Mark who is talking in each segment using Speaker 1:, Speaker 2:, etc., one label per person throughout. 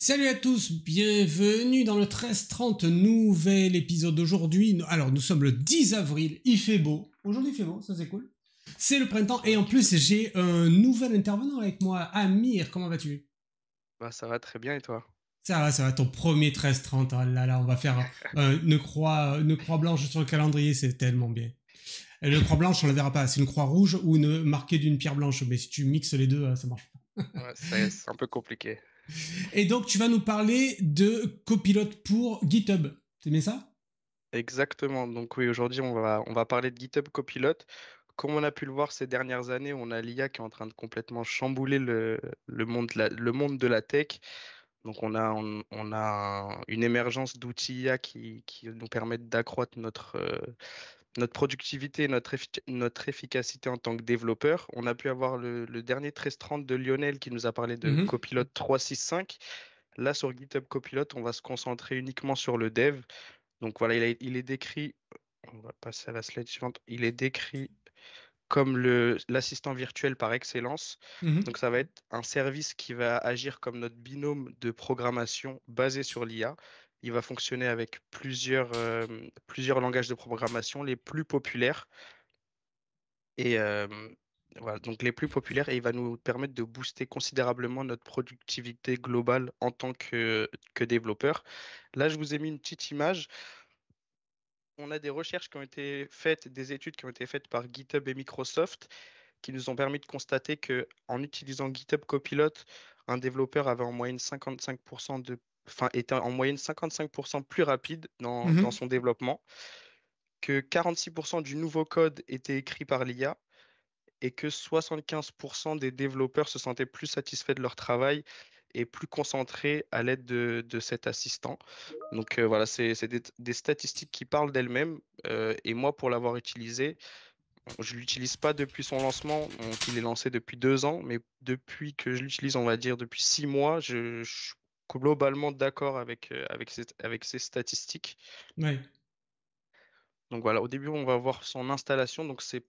Speaker 1: Salut à tous, bienvenue dans le 1330, nouvel épisode d'aujourd'hui. Alors, nous sommes le 10 avril, il fait beau. Aujourd'hui, il fait beau, ça c'est cool. C'est le printemps et en plus, j'ai un nouvel intervenant avec moi, Amir. Comment vas-tu?
Speaker 2: Bah, ça va très bien et toi?
Speaker 1: Ça va, ton premier 1330. Oh là là, on va faire une croix blanche sur le calendrier, c'est tellement bien. Et une croix blanche, on la verra pas, c'est une croix rouge ou une marquée d'une pierre blanche, mais si tu mixes les deux, ça marche pas.
Speaker 2: Ouais, c'est un peu compliqué.
Speaker 1: Et donc, tu vas nous parler de copilote pour GitHub. C'est bien ça?
Speaker 2: Exactement. Donc oui, aujourd'hui, on va parler de GitHub Copilot. Comme on a pu le voir ces dernières années, on a l'IA qui est en train de complètement chambouler le monde de la tech. Donc on a une émergence d'outils IA qui nous permettent d'accroître notre productivité et notre efficacité en tant que développeur. On a pu avoir le dernier 1330 de Lionel qui nous a parlé de
Speaker 1: Mhm.
Speaker 2: Copilot 365. Là, sur GitHub Copilot, on va se concentrer uniquement sur le dev. Donc voilà, il est décrit, on va passer à la slide suivante, il est décrit comme l'assistant virtuel par excellence.
Speaker 1: Mhm.
Speaker 2: Donc ça va être un service qui va agir comme notre binôme de programmation basé sur l'IA. Il va fonctionner avec plusieurs langages de programmation, les plus populaires. Et voilà, donc les plus populaires, et il va nous permettre de booster considérablement notre productivité globale en tant que développeur. Là, je vous ai mis une petite image. On a des recherches qui ont été faites, des études qui ont été faites par GitHub et Microsoft, qui nous ont permis de constater que en utilisant GitHub Copilot, un développeur avait en moyenne 55% était en moyenne 55% plus rapide dans
Speaker 1: Mhm.
Speaker 2: son développement, que 46% du nouveau code était écrit par l'IA et que 75% des développeurs se sentaient plus satisfaits de leur travail et plus concentrés à l'aide de cet assistant. Donc voilà, c'est des statistiques qui parlent d'elles-mêmes. Et moi, pour l'avoir utilisé, je ne l'utilise pas depuis son lancement, donc il est lancé depuis 2 ans, mais depuis que je l'utilise, on va dire depuis 6 mois, je suis globalement d'accord avec ces statistiques.
Speaker 1: Ouais.
Speaker 2: Donc voilà, au début, on va voir son installation, donc c'est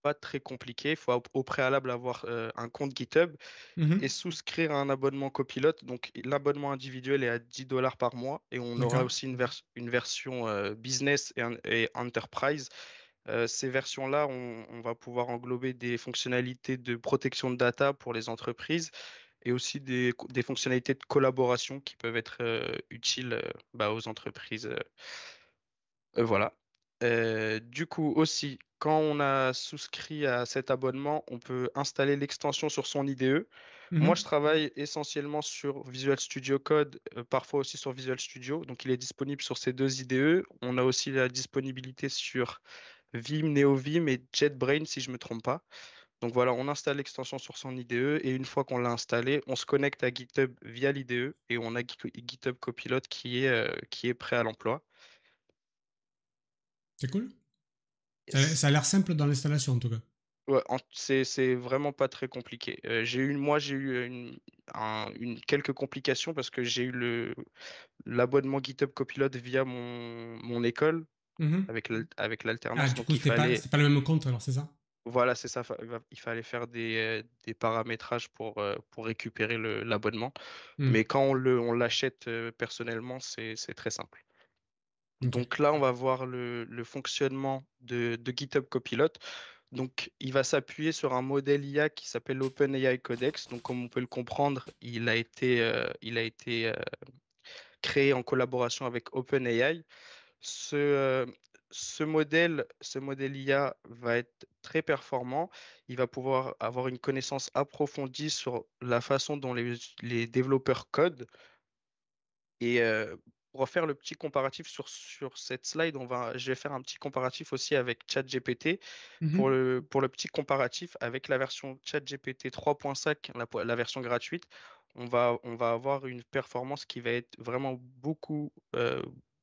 Speaker 2: pas très compliqué. Il faut au préalable avoir un compte GitHub et
Speaker 1: Mhm.
Speaker 2: souscrire à un abonnement copilote. Donc l'abonnement individuel est à 10 dollars par mois et on aura
Speaker 1: D'accord.
Speaker 2: aussi une version business et enterprise. Ces versions-là, on va pouvoir englober des fonctionnalités de protection de data pour les entreprises et aussi des fonctionnalités de collaboration qui peuvent être utiles bah, aux entreprises. Voilà. Du coup, aussi, quand on a souscrit à cet abonnement, on peut installer l'extension sur son IDE. Moi, je
Speaker 1: Mhm.
Speaker 2: travaille essentiellement sur Visual Studio Code, parfois aussi sur Visual Studio. Donc, il est disponible sur ces deux IDE. On a aussi la disponibilité sur Vim, NeoVim et JetBrains, si je ne me trompe pas. Donc voilà, on installe l'extension sur son IDE et une fois qu'on l'a installé, on se connecte à GitHub via l'IDE et on a GitHub Copilot qui est prêt à l'emploi.
Speaker 1: C'est cool. Ça a l'air simple dans l'installation en tout cas.
Speaker 2: Ouais, c'est vraiment pas très compliqué. Moi, j'ai eu quelques complications parce que j'ai eu l'abonnement GitHub Copilot via mon école
Speaker 1: Mhm.
Speaker 2: avec
Speaker 1: Ah,
Speaker 2: l'alternance.
Speaker 1: du
Speaker 2: Donc,
Speaker 1: coup, c'était pas le même compte alors, c'est ça?
Speaker 2: voilà, c'est ça. Il fallait faire des paramétrages pour récupérer l'abonnement. Mais
Speaker 1: Mhm.
Speaker 2: quand on l'achète personnellement, c'est très simple.
Speaker 1: Ok.
Speaker 2: Donc là, on va voir le fonctionnement de GitHub Copilot. Donc, il va s'appuyer sur un modèle IA qui s'appelle OpenAI Codex. Donc, comme on peut le comprendre, il a été créé en collaboration avec OpenAI. Ce, euh, ce modèle IA va être très performant. Il va pouvoir avoir une connaissance approfondie sur la façon dont les développeurs codent. Et pour refaire le petit comparatif sur cette slide, je vais faire un petit comparatif aussi avec ChatGPT.
Speaker 1: Mhm.
Speaker 2: Pour le petit comparatif, avec la version ChatGPT 3.5, la version gratuite, on va avoir une performance qui va être vraiment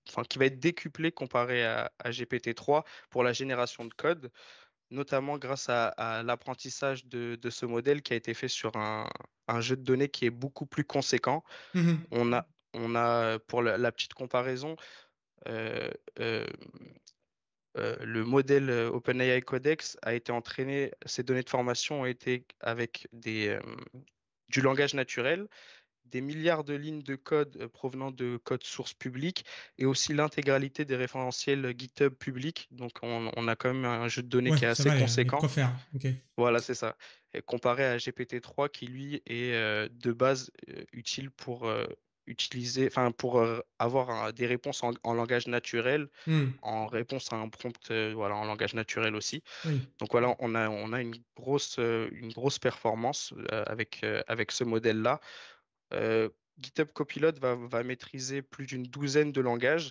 Speaker 2: enfin, qui va être décuplée comparée à GPT-3 pour la génération de code, notamment grâce à l'apprentissage de ce modèle qui a été fait sur un jeu de données qui est beaucoup plus conséquent.
Speaker 1: Mhm.
Speaker 2: Pour la petite comparaison, euh, euh, le modèle OpenAI Codex a été entraîné, ces données de formation ont été avec du langage naturel, des milliards de lignes de code provenant de code source public et aussi l'intégralité des référentiels GitHub publics. Donc, on a quand même un jeu de données
Speaker 1: Ouais,
Speaker 2: qui est
Speaker 1: ça
Speaker 2: assez
Speaker 1: va, il y a de
Speaker 2: conséquent.
Speaker 1: quoi faire. Ok.
Speaker 2: Voilà, c'est ça. Et comparé à GPT-3 qui, lui, est de base utile pour utiliser, enfin, pour avoir des réponses en langage naturel,
Speaker 1: Hmm.
Speaker 2: en réponse à un prompt, voilà, en langage naturel aussi.
Speaker 1: Oui.
Speaker 2: Donc voilà, on a une grosse performance avec ce modèle-là. Euh, GitHub Copilot va maîtriser plus d'une douzaine de langages.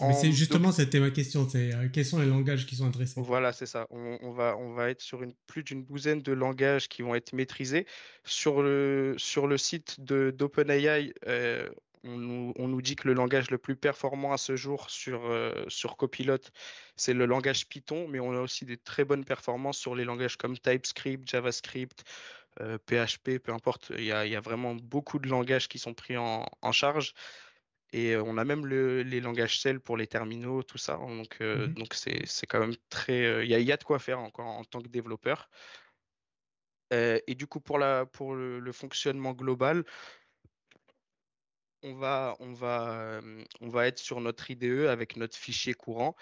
Speaker 1: Mais c'est
Speaker 2: En
Speaker 1: justement,
Speaker 2: doc-
Speaker 1: c'était ma question. C'est quels sont les langages qui sont adressés?
Speaker 2: voilà, c'est ça. On va être sur plus d'une douzaine de langages qui vont être maîtrisés. Sur le site d'OpenAI, on nous dit que le langage le plus performant à ce jour sur Copilot, c'est le langage Python, mais on a aussi des très bonnes performances sur les langages comme TypeScript, JavaScript, PHP, peu importe. Il y a vraiment beaucoup de langages qui sont pris en charge. Et on a même les langages shell pour les terminaux, tout ça. Donc,
Speaker 1: Mhm.
Speaker 2: donc c'est quand même très. Il y a de quoi faire encore en tant que développeur. Et du coup, pour le fonctionnement global, on va être sur notre IDE avec notre fichier courant.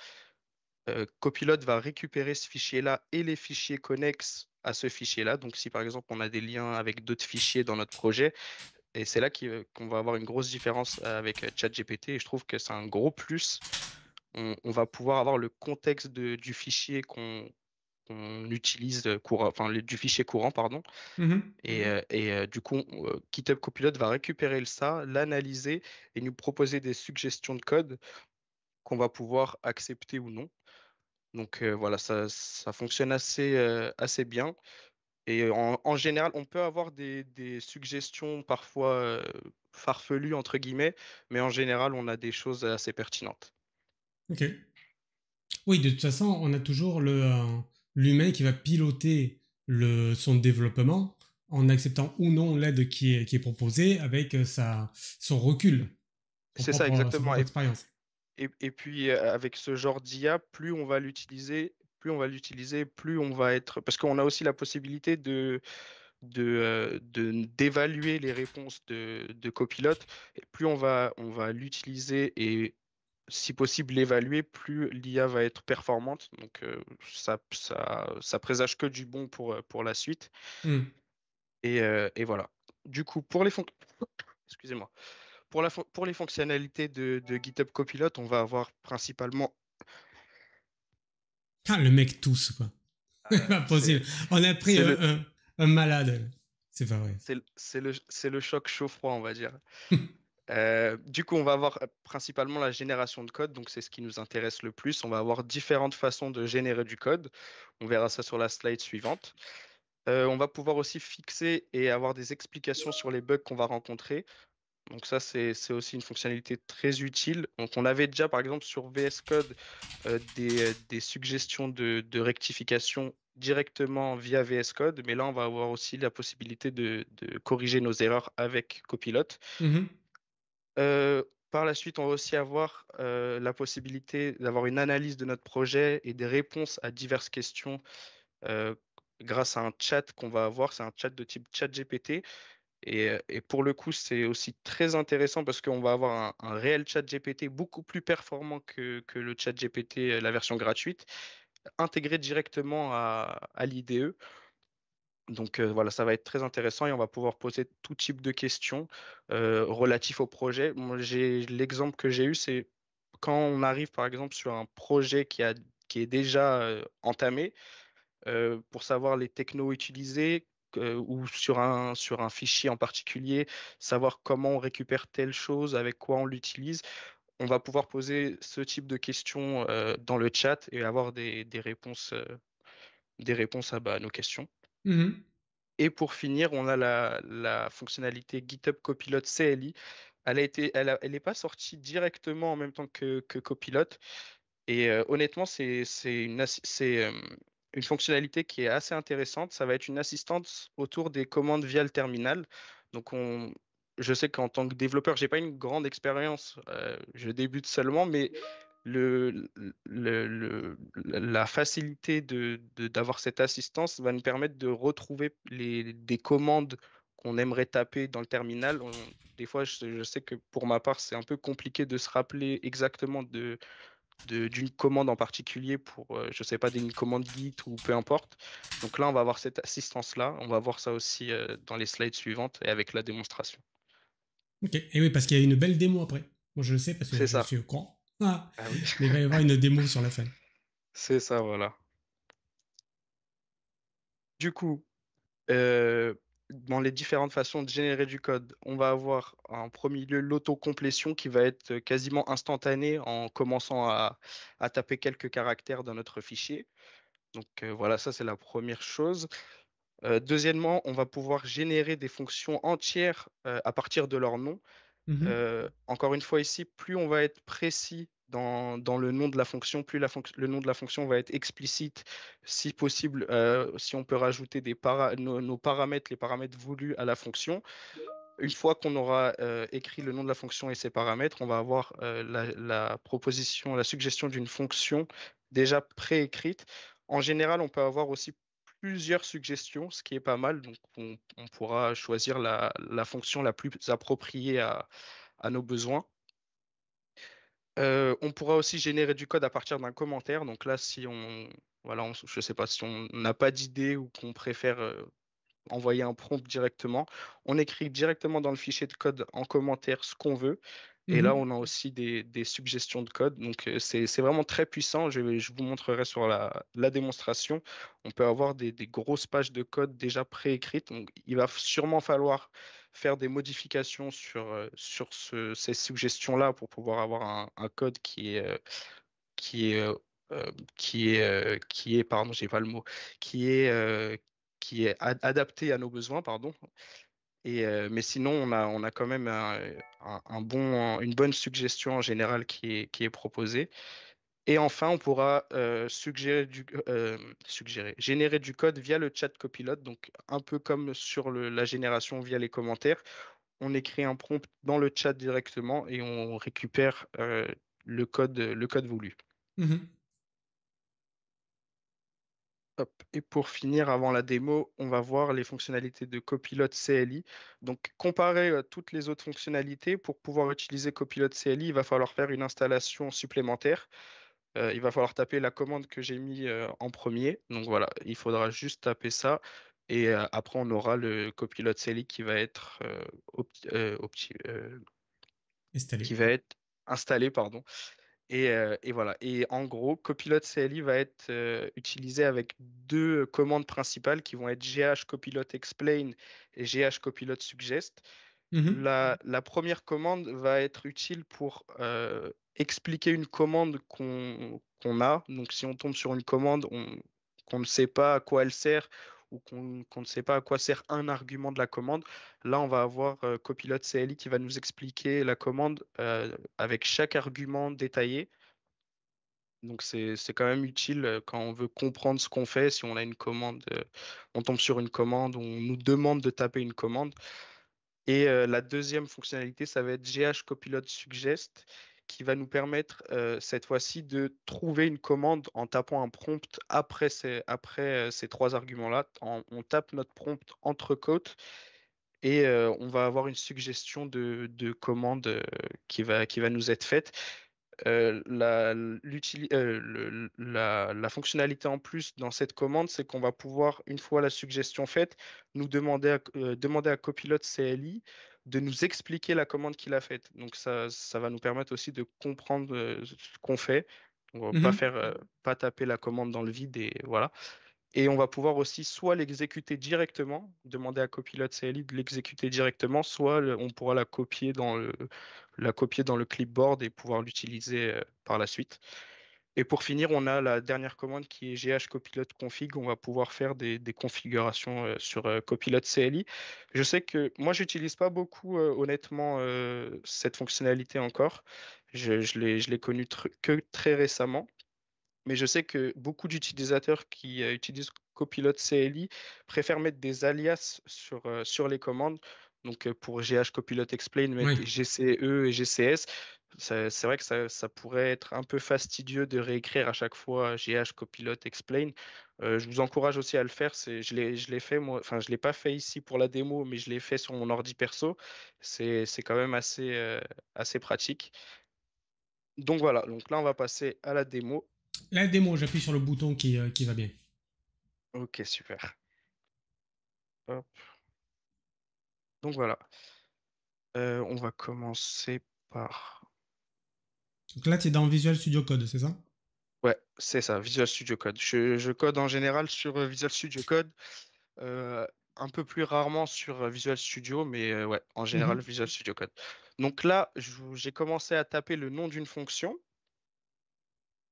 Speaker 2: Copilot va récupérer ce fichier-là et les fichiers connexes à ce fichier-là. Donc, si par exemple on a des liens avec d'autres fichiers dans notre projet, et c'est là qu'on va avoir une grosse différence avec ChatGPT. Et je trouve que c'est un gros plus. On va pouvoir avoir le contexte du fichier qu'on utilise enfin du fichier courant, pardon.
Speaker 1: Mhm.
Speaker 2: Et du coup, GitHub Copilot va récupérer ça, l'analyser et nous proposer des suggestions de code qu'on va pouvoir accepter ou non. Donc voilà, ça fonctionne assez bien. Et en général, on peut avoir des suggestions parfois farfelues, entre guillemets, mais en général, on a des choses assez pertinentes.
Speaker 1: Ok. Oui, de toute façon, on a toujours l'humain qui va piloter son développement en acceptant ou non l'aide qui est proposée avec son recul,
Speaker 2: C'est ça
Speaker 1: son
Speaker 2: exactement.
Speaker 1: propre expérience.
Speaker 2: Et puis avec ce genre d'IA, plus on va être. Parce qu'on a aussi la possibilité d'évaluer les réponses de copilote. Et plus on va l'utiliser et si possible l'évaluer, plus l'IA va être performante. Donc ça présage que du bon pour la suite.
Speaker 1: Hmm.
Speaker 2: Et voilà. Du coup, excusez-moi. Pour les fonctionnalités de GitHub Copilot, on va avoir principalement.
Speaker 1: Ah, le mec tous, quoi. Pas
Speaker 2: C'est
Speaker 1: possible. On a pris
Speaker 2: c'est le,
Speaker 1: un malade. C'est pas vrai.
Speaker 2: c'est le choc chaud-froid, on va dire. Du coup, on va avoir principalement la génération de code, donc c'est ce qui nous intéresse le plus. On va avoir différentes façons de générer du code. On verra ça sur la slide suivante. On va pouvoir aussi fixer et avoir des explications sur les bugs qu'on va rencontrer. Donc ça, c'est aussi une fonctionnalité très utile. Donc on avait déjà, par exemple, sur VS Code, des suggestions de rectification directement via VS Code, mais là, on va avoir aussi la possibilité de corriger nos erreurs avec Copilot.
Speaker 1: Mhm.
Speaker 2: Par la suite, on va aussi avoir la possibilité d'avoir une analyse de notre projet et des réponses à diverses questions euh, grâce à un chat qu'on va avoir. C'est un chat de type ChatGPT. Et pour le coup, c'est aussi très intéressant parce qu'on va avoir un réel chat GPT beaucoup plus performant que le chat GPT, la version gratuite, intégré directement à l'IDE. Donc voilà, ça va être très intéressant et on va pouvoir poser tout type de questions relatifs au projet. Moi, l'exemple que j'ai eu, c'est quand on arrive par exemple sur un projet qui est déjà entamé, pour savoir les technos utilisés ou sur un fichier en particulier, savoir comment on récupère telle chose, avec quoi on l'utilise. On va pouvoir poser ce type de questions dans le chat et avoir des réponses à nos questions.
Speaker 1: Mhm.
Speaker 2: Et pour finir, on a la fonctionnalité GitHub Copilot CLI. Elle n'est pas sortie directement en même temps que Copilot. Et honnêtement, c'est une fonctionnalité qui est assez intéressante. Ça va être une assistante autour des commandes via le terminal. Donc, je sais qu'en tant que développeur, j'ai pas une grande expérience. Je débute seulement, mais la facilité d'avoir cette assistance va nous permettre de retrouver des commandes qu'on aimerait taper dans le terminal. Des fois, je sais que pour ma part, c'est un peu compliqué de se rappeler exactement d'une commande en particulier pour, je sais pas, d'une commande Git ou peu importe. Donc là, on va avoir cette assistance-là. On va voir ça aussi dans les slides suivantes et avec la démonstration.
Speaker 1: Ok. Et oui, parce qu'il y a une belle démo après. Moi, je le sais parce que
Speaker 2: C'est
Speaker 1: je
Speaker 2: ça.
Speaker 1: suis au courant. Ah.
Speaker 2: Ah oui,
Speaker 1: Mais il va y avoir une démo sur la fin.
Speaker 2: c'est ça, voilà. Du coup, euh, dans les différentes façons de générer du code, on va avoir en premier lieu l'autocomplétion qui va être quasiment instantanée en commençant à taper quelques caractères dans notre fichier. Donc voilà, ça c'est la première chose. Deuxièmement, on va pouvoir générer des fonctions entières à partir de leur nom.
Speaker 1: Mhm.
Speaker 2: Encore une fois ici, plus on va être précis dans le nom de la fonction, plus le nom de la fonction va être explicite. Si possible, si on peut rajouter nos paramètres, les paramètres voulus à la fonction. Une fois qu'on aura écrit le nom de la fonction et ses paramètres, on va avoir la proposition, la suggestion d'une fonction déjà préécrite. En général, on peut avoir aussi plusieurs suggestions, ce qui est pas mal. Donc, on pourra choisir la fonction la plus appropriée à nos besoins. On pourra aussi générer du code à partir d'un commentaire. Donc là, si on, voilà, je sais pas, si on n'a pas d'idée ou qu'on préfère envoyer un prompt directement. On écrit directement dans le fichier de code en commentaire ce qu'on veut. Et là,
Speaker 1: Mhm.
Speaker 2: on a aussi des suggestions de code. Donc, c'est vraiment très puissant. Je vous montrerai sur la démonstration. On peut avoir des grosses pages de code déjà préécrites. Donc, il va sûrement falloir faire des modifications sur ces suggestions-là pour pouvoir avoir un code qui est, pardon, j'ai pas le mot, qui est, adapté à nos besoins, pardon. Mais sinon, on a quand même une bonne suggestion en général qui est proposée. Et enfin, on pourra générer du code via le chat copilote, donc un peu comme sur la génération via les commentaires. On écrit un prompt dans le chat directement et on récupère le code voulu.
Speaker 1: Mhm.
Speaker 2: Hop. Et pour finir, avant la démo, on va voir les fonctionnalités de Copilot CLI. Donc, comparer toutes les autres fonctionnalités, pour pouvoir utiliser Copilot CLI, il va falloir faire une installation supplémentaire. Il va falloir taper la commande que j'ai mis en premier. Donc voilà, il faudra juste taper ça. Et après, on aura le Copilot CLI qui
Speaker 1: Installé.
Speaker 2: va être installé, pardon. Et voilà. Et en gros, Copilot CLI va être utilisé avec deux commandes principales qui vont être GH Copilot Explain et GH Copilot Suggest.
Speaker 1: Mhm.
Speaker 2: La première commande va être utile pour expliquer une commande qu'on a. Donc, si on tombe sur une commande qu'on ne sait pas à quoi elle sert ou qu'on ne sait pas à quoi sert un argument de la commande, là, on va avoir Copilot CLI qui va nous expliquer la commande avec chaque argument détaillé. Donc, c'est quand même utile quand on veut comprendre ce qu'on fait. Si on a une commande, on tombe sur une commande, on nous demande de taper une commande. Et la deuxième fonctionnalité, ça va être GH Copilot Suggest, qui va nous permettre cette fois-ci de trouver une commande en tapant un prompt après ces trois arguments-là. On tape notre prompt entre côtes et on va avoir une suggestion de commande qui va nous être faite. La fonctionnalité en plus dans cette commande, c'est qu'on va pouvoir, une fois la suggestion faite, nous demander à Copilot CLI de nous expliquer la commande qu'il a faite. Donc ça va nous permettre aussi de comprendre ce qu'on fait. On va pas
Speaker 1: Mhm.
Speaker 2: faire, pas taper la commande dans le vide et voilà. Et on va pouvoir aussi soit l'exécuter directement, demander à Copilot CLI de l'exécuter directement, soit on pourra la copier dans le clipboard et pouvoir l'utiliser par la suite. Et pour finir, on a la dernière commande qui est GH Copilot config. On va pouvoir faire des configurations sur Copilot CLI. Je sais que moi, j'utilise pas beaucoup, honnêtement, cette fonctionnalité encore. Je l'ai connue que très récemment. Mais je sais que beaucoup d'utilisateurs qui utilisent Copilot CLI préfèrent mettre des alias sur les commandes. Donc pour GH Copilot Explain, mettre
Speaker 1: Oui.
Speaker 2: GCE et GCS. C'est vrai que ça pourrait être un peu fastidieux de réécrire à chaque fois GH Copilot Explain. Je vous encourage aussi à le faire. Je l'ai fait moi, enfin je l'ai pas fait ici pour la démo, mais je l'ai fait sur mon ordi perso. C'est quand même assez pratique. Donc voilà, donc là on va passer à la démo.
Speaker 1: La démo, j'appuie sur le bouton qui va bien.
Speaker 2: Ok, super. Hop. Donc voilà. On va commencer par.
Speaker 1: Donc là, tu es dans Visual Studio Code, c'est ça?
Speaker 2: Ouais, c'est ça, Visual Studio Code. Je code en général sur Visual Studio Code, euh, un peu plus rarement sur Visual Studio, mais ouais, en général
Speaker 1: Mhm.
Speaker 2: Visual Studio Code. Donc là, j'ai commencé à taper le nom d'une fonction.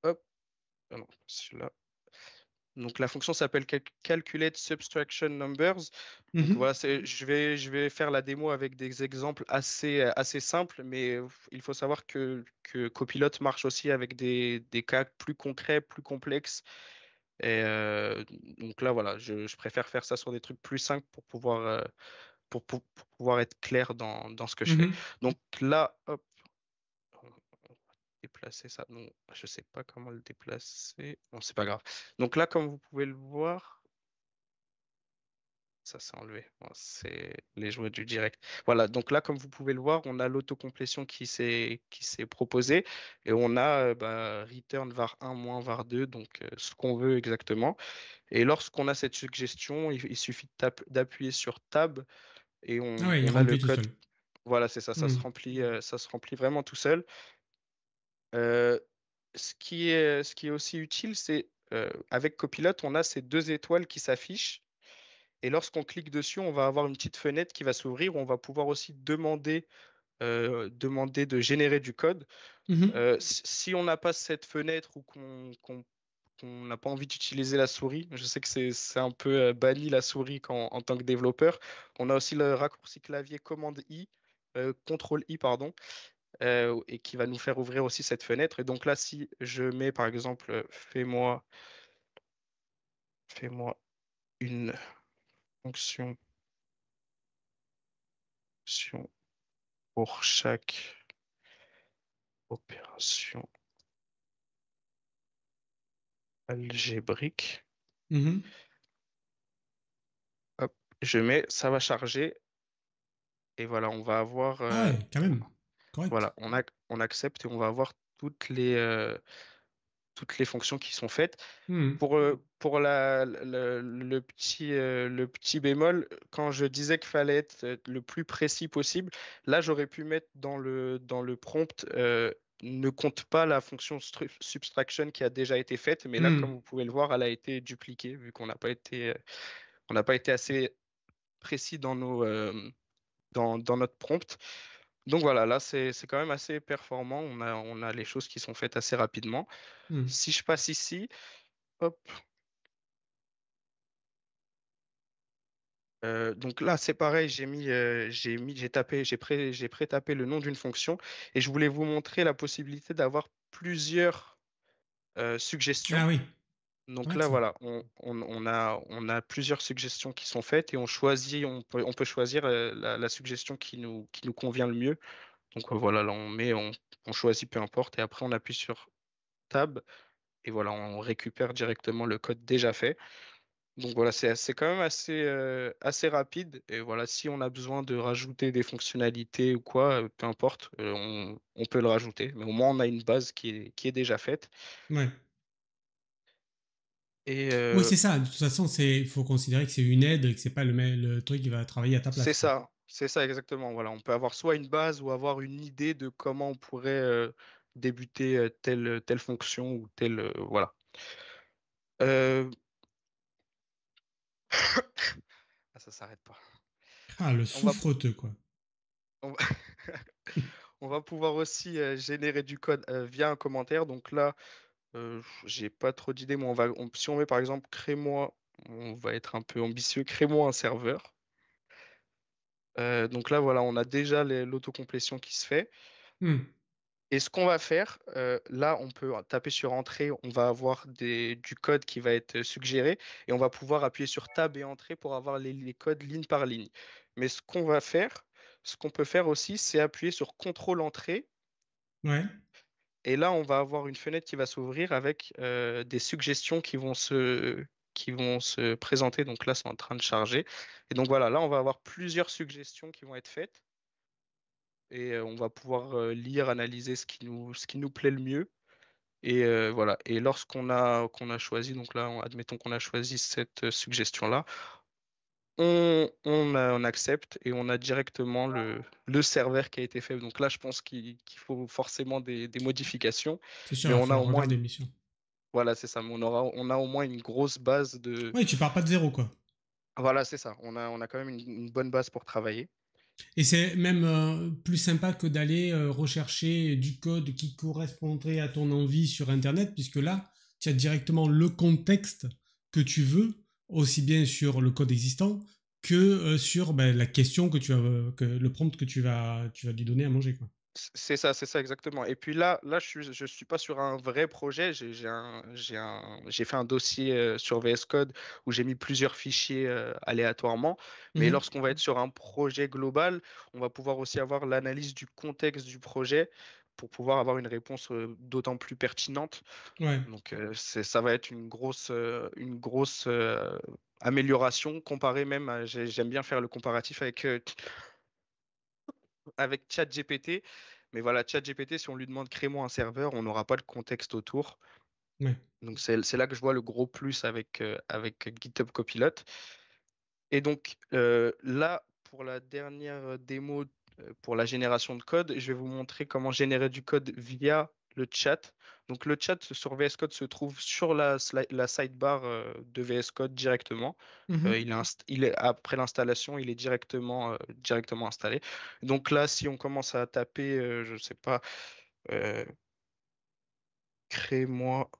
Speaker 2: Hop, ah non, celui-là. Donc la fonction s'appelle Calculate Subtraction Numbers. Donc
Speaker 1: Mhm.
Speaker 2: voilà, je vais faire la démo avec des exemples assez simples, mais il faut savoir que Copilot marche aussi avec des cas plus concrets, plus complexes. Et donc là, voilà, je préfère faire ça sur des trucs plus simples pour pouvoir être clair dans ce que je fais.
Speaker 1: Mhm.
Speaker 2: Donc là, hop, on va déplacer ça. Non, je sais pas comment le déplacer. Bon, c'est pas grave. Donc là, comme vous pouvez le voir, ça s'est enlevé. Bon, c'est les joies du direct. Voilà, donc là, comme vous pouvez le voir, on a l'autocomplétion qui s'est proposée et on a return var 1 moins var 2, donc ce qu'on veut exactement. Et lorsqu'on a cette suggestion, il suffit d'appuyer sur Tab et
Speaker 1: Ah ouais, il
Speaker 2: on a le
Speaker 1: remplit tout
Speaker 2: code.
Speaker 1: seul.
Speaker 2: Voilà, c'est ça,
Speaker 1: Mhm.
Speaker 2: ça se remplit vraiment tout seul. Euh, ce qui est aussi utile, c'est avec Copilot, on a ces deux étoiles qui s'affichent. Et lorsqu'on clique dessus, on va avoir une petite fenêtre qui va s'ouvrir où on va pouvoir aussi demander de générer du code.
Speaker 1: Mhm.
Speaker 2: Si on n'a pas cette fenêtre ou qu'on n'a pas envie d'utiliser la souris, je sais que c'est un peu banni la souris en tant que développeur, on a aussi le raccourci clavier commande I, contrôle I, pardon, et qui va nous faire ouvrir aussi cette fenêtre. Et donc là, si je mets par exemple, fais-moi une fonction, fonction pour chaque opération algébrique.
Speaker 1: Mhm.
Speaker 2: Hop, je mets, ça va charger et voilà, on va avoir,
Speaker 1: Ah ouais, quand même. Correct.
Speaker 2: voilà, on accepte et on va avoir toutes les fonctions qui sont faites.
Speaker 1: Mhm.
Speaker 2: Pour le petit bémol, quand je disais qu'il fallait être le plus précis possible, là j'aurais pu mettre dans le prompt ne compte pas la fonction subtraction qui a déjà été faite, mais là, comme
Speaker 1: Mhm.
Speaker 2: vous pouvez le voir, elle a été dupliquée vu on n'a pas été assez précis dans notre prompt. Donc voilà, là c'est quand même assez performant. On a les choses qui sont faites assez rapidement.
Speaker 1: Mhm.
Speaker 2: Si je passe ici, hop, donc là c'est pareil, j'ai pré-tapé le nom d'une fonction et je voulais vous montrer la possibilité d'avoir plusieurs suggestions.
Speaker 1: Ah oui, pas
Speaker 2: Donc
Speaker 1: mal
Speaker 2: là
Speaker 1: ça.
Speaker 2: voilà, on a plusieurs suggestions qui sont faites et on peut choisir la suggestion qui nous convient le mieux. Donc voilà, là on choisit peu importe et après on appuie sur Tab et voilà, on récupère directement le code déjà fait. Donc voilà, c'est quand même assez rapide et voilà, si on a besoin de rajouter des fonctionnalités ou quoi, peu importe, on peut le rajouter. Mais au moins on a une base qui est déjà faite.
Speaker 1: Ouais.
Speaker 2: Et
Speaker 1: Oui, c'est ça. De toute façon, il faut considérer que c'est une aide et que c'est pas le truc qui va travailler à ta place, quoi.
Speaker 2: c'est ça exactement. Voilà, on peut avoir soit une base ou avoir une idée de comment on pourrait débuter telle fonction ou telle voilà. Euh, Ah, ça s'arrête pas.
Speaker 1: Ah, le
Speaker 2: On va,
Speaker 1: souffreteux, quoi.
Speaker 2: on va, on va pouvoir aussi générer du code via un commentaire. Donc là, j'ai pas trop d'idées. Mais si on met par exemple crée-moi, on va être un peu ambitieux, crée-moi un serveur. Donc là, voilà, on a déjà l'autocomplétion qui se fait.
Speaker 1: Hmm.
Speaker 2: Et ce qu'on va faire, là, on peut taper sur Entrée, on va avoir du code qui va être suggéré et on va pouvoir appuyer sur Tab et Entrée pour avoir les codes ligne par ligne. Mais ce qu'on peut faire aussi, c'est appuyer sur Contrôle Entrée
Speaker 1: Ouais.
Speaker 2: et là, on va avoir une fenêtre qui va s'ouvrir avec des suggestions qui vont se qui vont se présenter. Donc là, c'est en train de charger. Et donc voilà, là, on va avoir plusieurs suggestions qui vont être faites. Et on va pouvoir lire, analyser ce qui nous plaît le mieux. Et voilà. Et lorsqu'on qu'on a choisi, donc là, admettons qu'on a choisi cette suggestion-là, on accepte et on a directement le serveur qui a été fait. Donc là, je pense qu'il faut forcément des modifications,
Speaker 1: C'est sûr,
Speaker 2: mais
Speaker 1: il va
Speaker 2: on a
Speaker 1: falloir
Speaker 2: au moins
Speaker 1: regarder l'émission.
Speaker 2: voilà, c'est ça. Mais on a au moins une grosse base de.
Speaker 1: Oui, tu pars pas de zéro, quoi.
Speaker 2: Voilà, c'est ça. On a quand même une bonne base pour travailler.
Speaker 1: Et c'est même plus sympa que d'aller rechercher du code qui correspondrait à ton envie sur Internet, puisque là, tu as directement le contexte que tu veux, aussi bien sur le code existant que sur la question que tu as, que le prompt que tu vas lui donner à manger, quoi.
Speaker 2: C'est ça exactement. Et puis là, je suis pas sur un vrai projet. J'ai fait un dossier sur VS Code où j'ai mis plusieurs fichiers aléatoirement. Mais
Speaker 1: Mhm.
Speaker 2: lorsqu'on va être sur un projet global, on va pouvoir aussi avoir l'analyse du contexte du projet pour pouvoir avoir une réponse d'autant plus pertinente.
Speaker 1: Ouais,
Speaker 2: Donc ça va être une grosse amélioration comparée même j'aime bien faire le comparatif avec ChatGPT. Mais voilà, ChatGPT, si on lui demande crée-moi un serveur, on n'aura pas le contexte autour.
Speaker 1: ouais.
Speaker 2: Donc c'est là que je vois le gros plus avec GitHub Copilot. Et donc là, pour la dernière démo, pour la génération de code, je vais vous montrer comment générer du code via le chat. Donc le chat sur VS Code se trouve sur la sidebar de VS Code directement.
Speaker 1: Mhm.
Speaker 2: Après l'installation, il est directement installé. Donc là, si on commence à taper, je ne sais pas, euh, crée-moi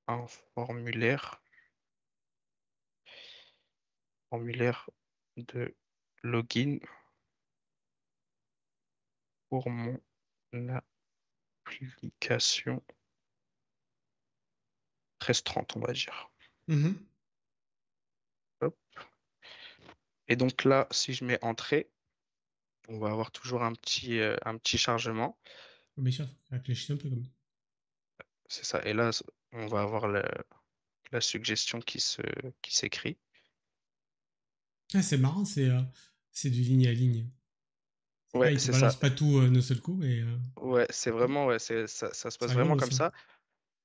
Speaker 2: un formulaire de login pour mon application 1330, on va dire.
Speaker 1: Mhm.
Speaker 2: Hop. Et donc là, si je mets entrée, on va avoir toujours un petit chargement.
Speaker 1: Bien sûr, faut réfléchir un peu comme.
Speaker 2: C'est ça. Et là, on va avoir la suggestion qui s'écrit.
Speaker 1: Ah, c'est marrant, c'est du ligne à ligne. C'est pas,
Speaker 2: Ouais,
Speaker 1: il te
Speaker 2: c'est ça.
Speaker 1: balance pas tout d'un seul coup et
Speaker 2: Ouais, c'est vraiment, ouais, ça se
Speaker 1: c'est
Speaker 2: passe
Speaker 1: rigolo
Speaker 2: vraiment comme
Speaker 1: aussi.
Speaker 2: ça.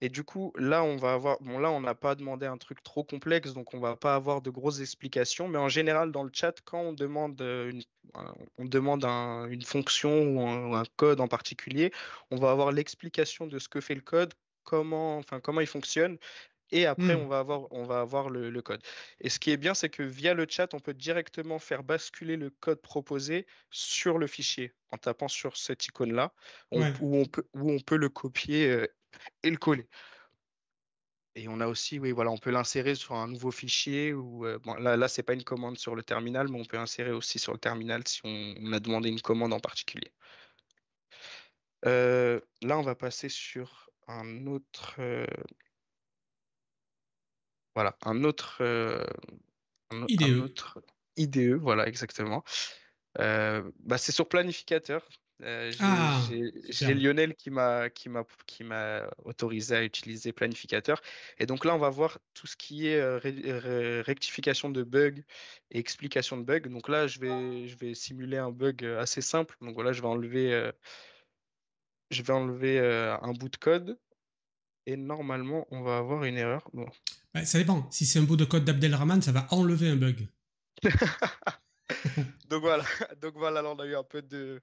Speaker 2: Et du coup, là, on va avoir, bon, là, on n'a pas demandé un truc trop complexe, donc on va pas avoir de grosses explications. Mais en général, dans le chat, quand on demande on demande une fonction ou un code en particulier, on va avoir l'explication de ce que fait le code, comment il fonctionne. Et après,
Speaker 1: Hmm.
Speaker 2: on va avoir le code. Et ce qui est bien, c'est que via le chat, on peut directement faire basculer le code proposé sur le fichier en tapant sur cette icône-là,
Speaker 1: Ouais.
Speaker 2: où on peut le copier et le coller. Et on a aussi, oui, voilà, on peut l'insérer sur un nouveau fichier ou bon, là, c'est pas une commande sur le terminal, mais on peut insérer aussi sur le terminal si on a demandé une commande en particulier. Là, on va passer sur voilà, un
Speaker 1: IDE.
Speaker 2: autre IDE, voilà, exactement. C'est sur planificateur.
Speaker 1: Ah,
Speaker 2: J'ai
Speaker 1: superbe.
Speaker 2: Lionel qui m'a autorisé à utiliser planificateur. Et donc là, on va voir tout ce qui est rectification de bugs et explication de bugs. Donc là, je vais simuler un bug assez simple. Donc voilà, je vais enlever un bout de code et normalement, on va avoir une erreur. Bon.
Speaker 1: Ouais, ça dépend. Si c'est un bout de code d'Abdelrahman, ça va enlever un bug.
Speaker 2: Donc voilà, donc voilà, là on a eu un peu de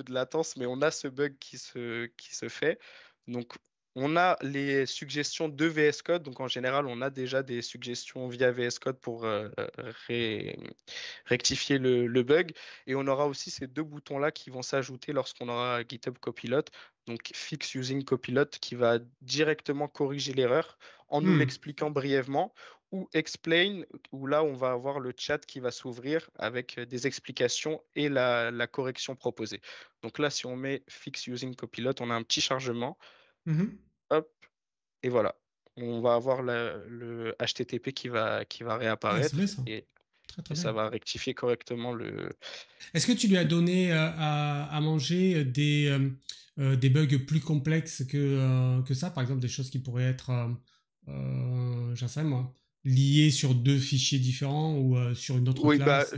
Speaker 2: latence, mais on a ce bug qui se fait. Donc on a les suggestions de VS Code. Donc en général, on a déjà des suggestions via VS Code pour rectifier le bug. Et on aura aussi ces deux boutons-là qui vont s'ajouter lorsqu'on aura GitHub Copilot. Donc Fix Using Copilot qui va directement corriger l'erreur en nous
Speaker 1: Hmm.
Speaker 2: l'expliquant brièvement ou Explain où là on va avoir le chat qui va s'ouvrir avec des explications et la correction proposée. Donc là si on met Fix Using Copilot, on a un petit chargement.
Speaker 1: Mhm.
Speaker 2: Hop, et voilà. On va avoir le HTTP qui va
Speaker 1: Ah, c'est
Speaker 2: réapparaître
Speaker 1: bien ça. Très très
Speaker 2: et
Speaker 1: bien.
Speaker 2: ça va rectifier correctement
Speaker 1: Est-ce que tu lui as donné à manger des bugs plus complexes que ça, par exemple des choses qui pourraient être j'en sais moi, liés sur deux fichiers différents ou sur une autre
Speaker 2: Oui,
Speaker 1: classe.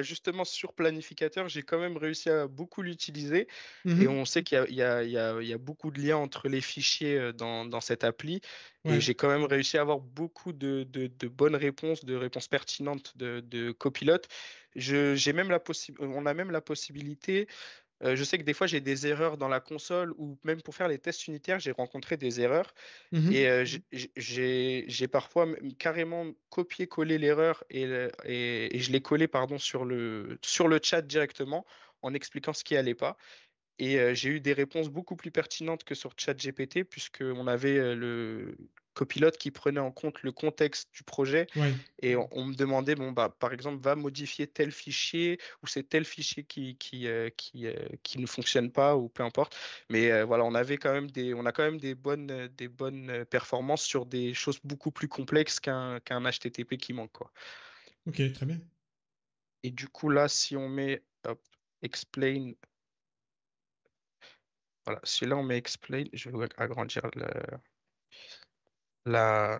Speaker 2: justement, sur Planificateur, j'ai quand même réussi à beaucoup l'utiliser. Et
Speaker 1: Mhm.
Speaker 2: on sait qu'il y a, il y a- il y a- il y a beaucoup de liens entre les fichiers dans cette appli. Et
Speaker 1: Ouais.
Speaker 2: j'ai quand même réussi à avoir beaucoup de bonnes réponses, de réponses pertinentes de copilote. On a même la possibilité. Je sais que des fois, j'ai des erreurs dans la console ou même pour faire les tests unitaires, j'ai rencontré des erreurs. Et
Speaker 1: Mhm.
Speaker 2: j'ai parfois carrément copié-collé l'erreur et je l'ai collé pardon, sur le chat directement en expliquant ce qui allait pas. Et j'ai eu des réponses beaucoup plus pertinentes que sur ChatGPT, puisqu'on avait le copilote qui prenait en compte le contexte du projet.
Speaker 1: Ouais.
Speaker 2: Et on me demandait, bon, bah, par exemple, va modifier tel fichier, ou c'est tel fichier qui ne fonctionne pas, ou peu importe. Mais voilà, on a quand même des bonnes performances sur des choses beaucoup plus complexes qu'un HTTP qui manque, quoi.
Speaker 1: Ok, très bien.
Speaker 2: Et du coup, là, si on met hop, explain. Voilà, si là on met explain, je vais agrandir la,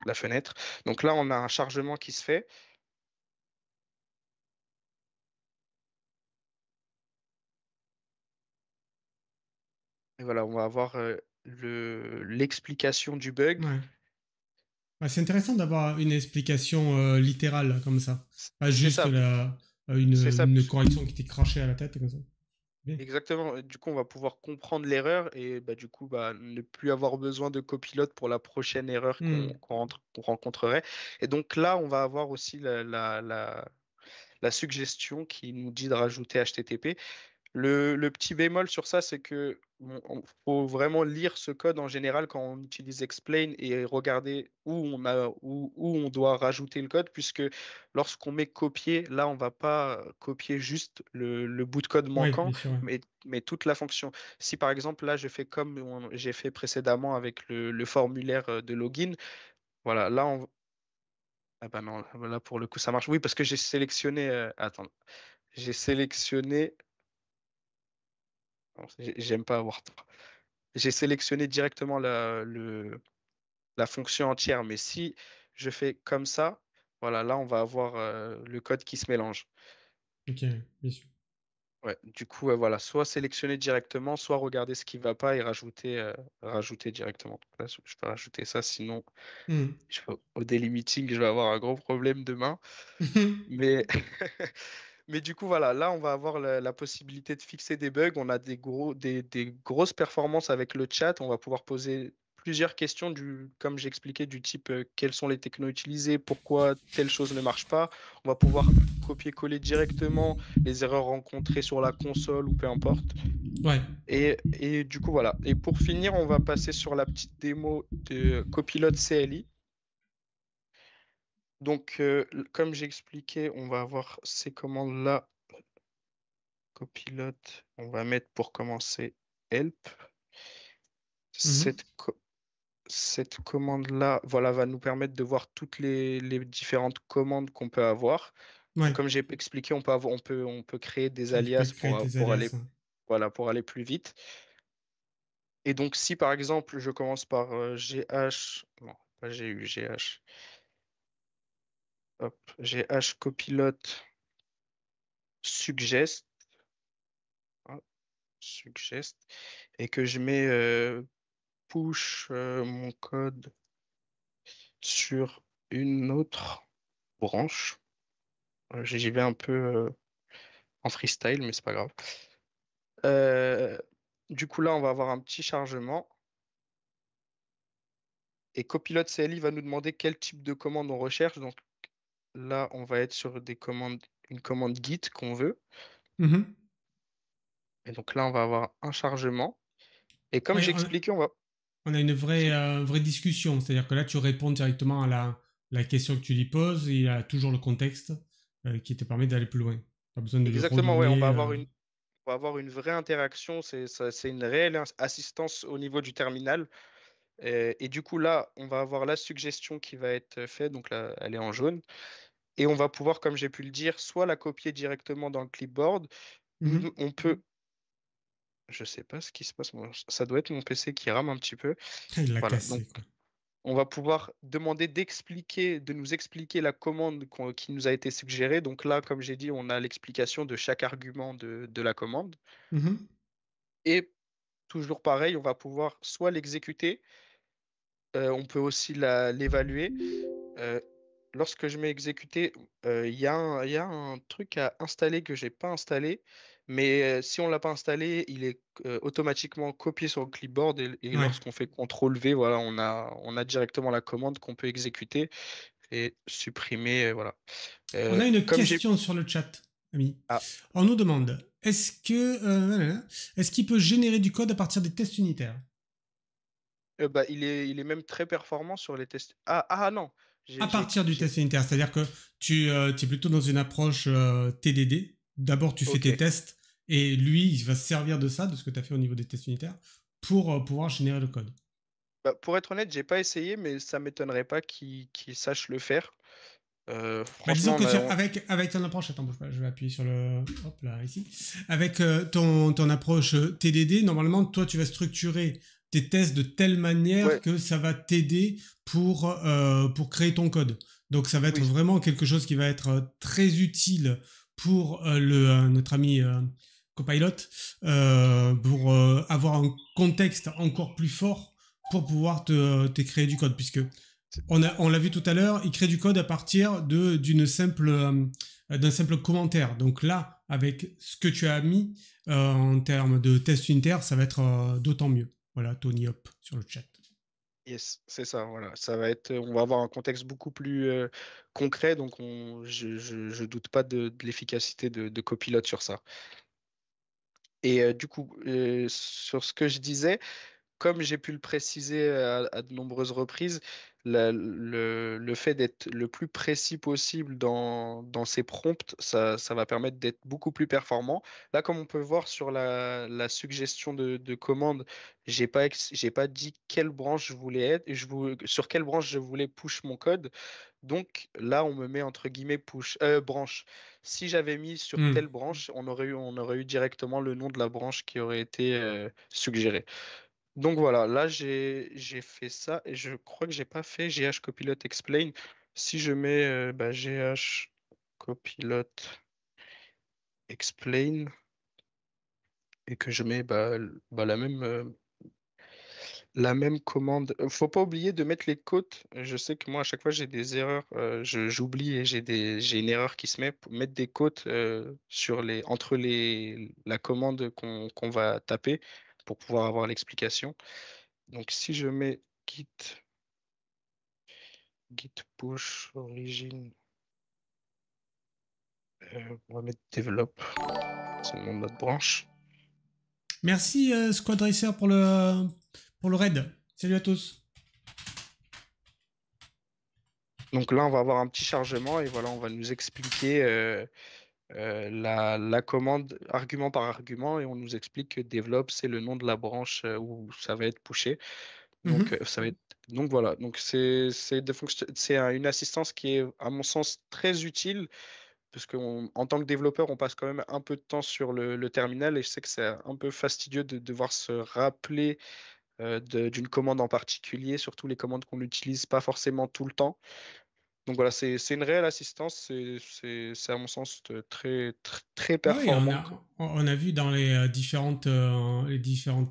Speaker 2: la fenêtre. Donc là, on a un chargement qui se fait. Et voilà, on va avoir l'explication du bug.
Speaker 1: Ouais. Ouais, c'est intéressant d'avoir une explication littérale comme ça. Pas
Speaker 2: C'est
Speaker 1: juste
Speaker 2: ça, c'est ça.
Speaker 1: une correction qui t'est crachée à la tête comme ça. Bien.
Speaker 2: Exactement. Du coup, on va pouvoir comprendre l'erreur et bah, du coup, bah, ne plus avoir besoin de copilote pour la prochaine erreur
Speaker 1: Hmm.
Speaker 2: qu'on rencontrerait. Et donc là, on va avoir aussi la suggestion qui nous dit de rajouter HTTP. Le petit bémol sur ça, c'est que faut vraiment lire ce code en général quand on utilise Explain et regarder où on doit rajouter le code, puisque lorsqu'on met copier, là, on va pas copier juste le bout de code
Speaker 1: Ouais,
Speaker 2: manquant,
Speaker 1: bien sûr. Ouais.
Speaker 2: mais toute la fonction. Si par exemple, là, je fais comme j'ai fait précédemment avec le formulaire de login, voilà, là, ah bah non, là pour le coup, ça marche. Oui, parce que j'ai sélectionné. Attends, j'ai sélectionné. Non, j'aime pas avoir tort. J'ai sélectionné directement la fonction entière, mais si je fais comme ça, voilà, là, on va avoir le code qui se mélange.
Speaker 1: Ok, bien sûr.
Speaker 2: Ouais, du coup, voilà, soit sélectionner directement, soit regarder ce qui va pas et rajouter directement. Là, je peux rajouter ça, sinon,
Speaker 1: Hmm.
Speaker 2: au daily meeting, je vais avoir un gros problème demain. Mais, mais du coup, voilà, là, on va avoir la possibilité de fixer des bugs. On a des grosses performances avec le chat. On va pouvoir poser plusieurs questions, comme j'ai expliqué, du type quelles sont les technos utilisés, pourquoi telle chose ne marche pas. On va pouvoir copier-coller directement les erreurs rencontrées sur la console ou peu importe.
Speaker 1: Ouais.
Speaker 2: Et du coup, voilà. Et pour finir, on va passer sur la petite démo de Copilot CLI. Donc, comme j'ai expliqué, on va avoir ces commandes-là. Copilote, on va mettre pour commencer help.
Speaker 1: Mhm.
Speaker 2: Cette, co- cette commande-là, voilà, va nous permettre de voir toutes les différentes commandes qu'on peut avoir.
Speaker 1: Ouais.
Speaker 2: Donc, comme j'ai expliqué, on peut créer des
Speaker 1: Tu peux
Speaker 2: alias
Speaker 1: créer tes
Speaker 2: pour
Speaker 1: alias.
Speaker 2: aller,
Speaker 1: Hein.
Speaker 2: voilà, pour aller plus vite. Et donc, si par exemple, je commence par GH, non, pas GU, GH, hop, GH copilote suggest, hein, suggest, et que je mets push mon code sur une autre branche. J'y vais un peu en freestyle, mais c'est pas grave. Euh, du coup, là, on va avoir un petit chargement. Et Copilot CLI va nous demander quel type de commande on recherche. Donc là, on va être sur une commande Git qu'on veut.
Speaker 1: Mhm.
Speaker 2: Et donc là, on va avoir un chargement. Et comme
Speaker 1: Ouais,
Speaker 2: j'expliquais, on va.
Speaker 1: on a une
Speaker 2: Dis-moi.
Speaker 1: vraie discussion. C'est-à-dire que là, tu réponds directement à la question que tu lui poses et il y a toujours le contexte qui te permet d'aller plus loin. Pas besoin de lui
Speaker 2: Exactement, ouais,
Speaker 1: redonner.
Speaker 2: on va avoir une vraie interaction. C'est une réelle assistance au niveau du terminal. Et du coup, là, on va avoir la suggestion qui va être faite. Donc là, elle est en jaune. Et on va pouvoir, comme j'ai pu le dire, soit la copier directement dans le clipboard, ou
Speaker 1: Mhm.
Speaker 2: on peut. Je sais pas ce qui se passe. Ça doit être mon PC qui rame un petit peu.
Speaker 1: Il l'a
Speaker 2: Voilà. Donc,
Speaker 1: cassé, quoi.
Speaker 2: on va pouvoir demander de nous expliquer la commande qui nous a été suggérée. Donc là, comme j'ai dit, on a l'explication de chaque argument de la commande.
Speaker 1: Mhm.
Speaker 2: Et toujours pareil, on va pouvoir soit l'exécuter, on peut aussi l'évaluer. Euh, Lorsque je mets exécuter, il y a un truc à installer que j'ai pas installé, mais si on l'a pas installé, il est automatiquement copié sur le clipboard et
Speaker 1: Ouais.
Speaker 2: lorsqu'on fait CTRL V, voilà, on a directement la commande qu'on peut exécuter et supprimer, voilà.
Speaker 1: On a une
Speaker 2: Comme j'ai,
Speaker 1: question sur le chat, ami.
Speaker 2: ah,
Speaker 1: On nous demande est-ce qu'il peut générer du code à partir des tests unitaires?
Speaker 2: bah, il est même très performant sur les tests. Non,
Speaker 1: À partir du test unitaire, c'est-à-dire que tu es plutôt dans une approche TDD. D'abord, tu fais
Speaker 2: ok.
Speaker 1: tes tests et lui, il va se servir de ça, de ce que tu as fait au niveau des tests unitaires, pour pouvoir générer le code.
Speaker 2: Bah, pour être honnête, j'ai pas essayé, mais ça m'étonnerait pas qu'il sache le faire.
Speaker 1: Bah, disons
Speaker 2: Franchement,
Speaker 1: que avec ton approche, attends, bouge pas, je vais appuyer sur le. Hop là, ici. Avec ton approche TDD, normalement, toi, tu vas structurer tes tests de telle manière
Speaker 2: ouais,
Speaker 1: que ça va t'aider pour créer ton code. Donc, ça va être
Speaker 2: oui,
Speaker 1: vraiment quelque chose qui va être très utile pour notre ami Copilot, pour avoir un contexte encore plus fort pour pouvoir te créer du code, puisque on l'a vu tout à l'heure, il crée du code à partir d'un simple commentaire. Donc là, avec ce que tu as mis en termes de test unitaire, ça va être d'autant mieux. Voilà, Tony Hop sur le chat.
Speaker 2: yes, c'est ça, voilà. Ça va être, on va avoir un contexte beaucoup plus concret, donc je doute pas de l'efficacité de Copilot sur ça. Et du coup, sur ce que je disais, comme j'ai pu le préciser à de nombreuses reprises, le fait d'être le plus précis possible dans ses prompts, ça va permettre d'être beaucoup plus performant. Là, comme on peut voir sur la suggestion de commande, j'ai pas dit quelle branche je voulais être, sur quelle branche je voulais push mon code. Donc là, on me met entre guillemets branche. Si j'avais mis sur telle
Speaker 1: Hmm.
Speaker 2: branche, on aurait eu directement le nom de la branche qui aurait été suggérée. Donc voilà, là j'ai fait ça et je crois que j'ai pas fait GH Copilot Explain. Si je mets GH Copilot Explain et que je mets la même commande, faut pas oublier de mettre les côtes. Je sais que moi à chaque fois j'ai des erreurs, j'oublie et j'ai une erreur qui se met pour mettre des côtes entre la commande qu'on va taper pour pouvoir avoir l'explication. Donc si je mets git push origin, on va mettre develop, c'est le nom de notre branche.
Speaker 1: Merci Squad Racer pour le raid. Salut à tous.
Speaker 2: Donc là, on va avoir un petit chargement et voilà, on va nous expliquer la commande argument par argument et on nous explique que develop, c'est le nom de la branche où ça va être pushé. Donc,
Speaker 1: Mhm.
Speaker 2: donc voilà, donc c'est une assistance qui est, à mon sens, très utile parce qu'en tant que développeur, on passe quand même un peu de temps sur le terminal et je sais que c'est un peu fastidieux de devoir se rappeler d'une commande en particulier, surtout les commandes qu'on n'utilise pas forcément tout le temps. Donc voilà, c'est une réelle assistance, c'est à mon sens très, très, très
Speaker 1: Ah oui,
Speaker 2: performant.
Speaker 1: on a vu dans les différentes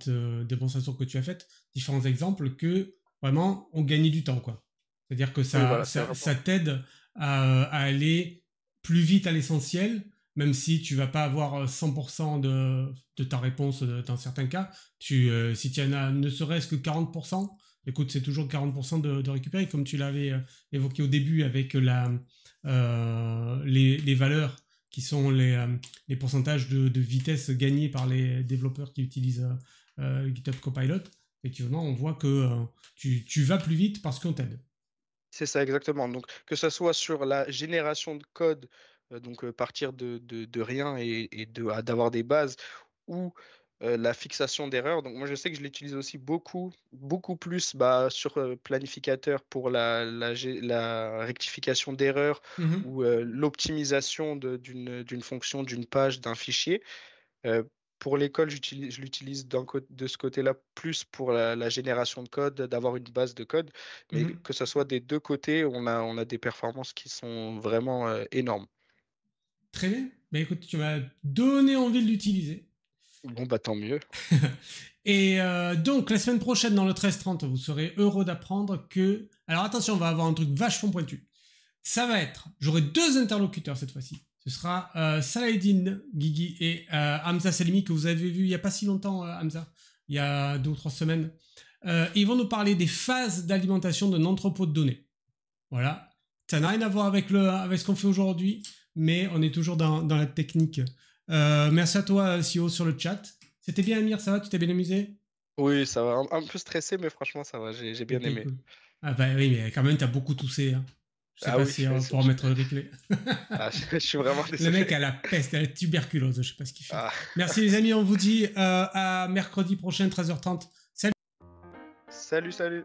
Speaker 1: démonstrations que tu as faites, différents exemples, que vraiment, on gagnait du temps, quoi. C'est-à-dire que
Speaker 2: Oui,
Speaker 1: ça,
Speaker 2: voilà, c'est
Speaker 1: ça,
Speaker 2: vraiment.
Speaker 1: ça t'aide à aller plus vite à l'essentiel, même si tu vas pas avoir 100% de ta réponse dans certains cas. Si tu en as ne serait-ce que 40%, écoute, c'est toujours 40% de récupérer, comme tu l'avais évoqué au début avec les valeurs qui sont les pourcentages de vitesse gagnés par les développeurs qui utilisent GitHub Copilot. Effectivement, on voit que tu vas plus vite parce qu'on t'aide.
Speaker 2: C'est ça exactement. Donc que ce soit sur la génération de code, donc partir de rien d'avoir des bases, ou la fixation d'erreurs. Donc moi je sais que je l'utilise aussi beaucoup, beaucoup plus sur planificateur pour la rectification d'erreurs
Speaker 1: Mhm.
Speaker 2: ou l'optimisation d'une fonction, d'une page, d'un fichier. Pour l'école, je l'utilise de ce côté-là, plus pour la génération de code, d'avoir une base de code, mais
Speaker 1: Mhm.
Speaker 2: que ça soit des deux côtés, on a des performances qui sont vraiment énormes.
Speaker 1: Très bien. Ben écoute, tu m'as donné envie de l'utiliser.
Speaker 2: Bon, bah tant mieux.
Speaker 1: Et donc, la semaine prochaine, dans le 13-30, vous serez heureux d'apprendre que... Alors attention, on va avoir un truc vachement pointu. Ça va être... J'aurai 2 interlocuteurs cette fois-ci. Ce sera Saladin Guigui et Hamza Salimi, que vous avez vu il n'y a pas si longtemps, Hamza, il y a 2 ou 3 semaines. Ils vont nous parler des phases d'alimentation d'un entrepôt de données. Voilà. Ça n'a rien à voir avec ce qu'on fait aujourd'hui, mais on est toujours dans la technique. Merci à toi, CEO, sur le chat. C'était bien, Amir, ça va? Tu t'es bien amusé?
Speaker 2: Oui, ça va. Un peu stressé, mais franchement, ça va. J'ai bien
Speaker 1: Ok,
Speaker 2: aimé.
Speaker 1: cool. Ah bah oui, mais quand même, t'as beaucoup toussé. Hein. Je sais
Speaker 2: Ah
Speaker 1: pas
Speaker 2: oui,
Speaker 1: si on va pouvoir mettre le replay.
Speaker 2: je suis vraiment
Speaker 1: Le mec
Speaker 2: désolé.
Speaker 1: a la peste, a la tuberculose, je sais pas ce qu'il fait.
Speaker 2: Ah.
Speaker 1: Merci les amis, on vous dit à mercredi prochain, 13h30. Salut!
Speaker 2: Salut, salut.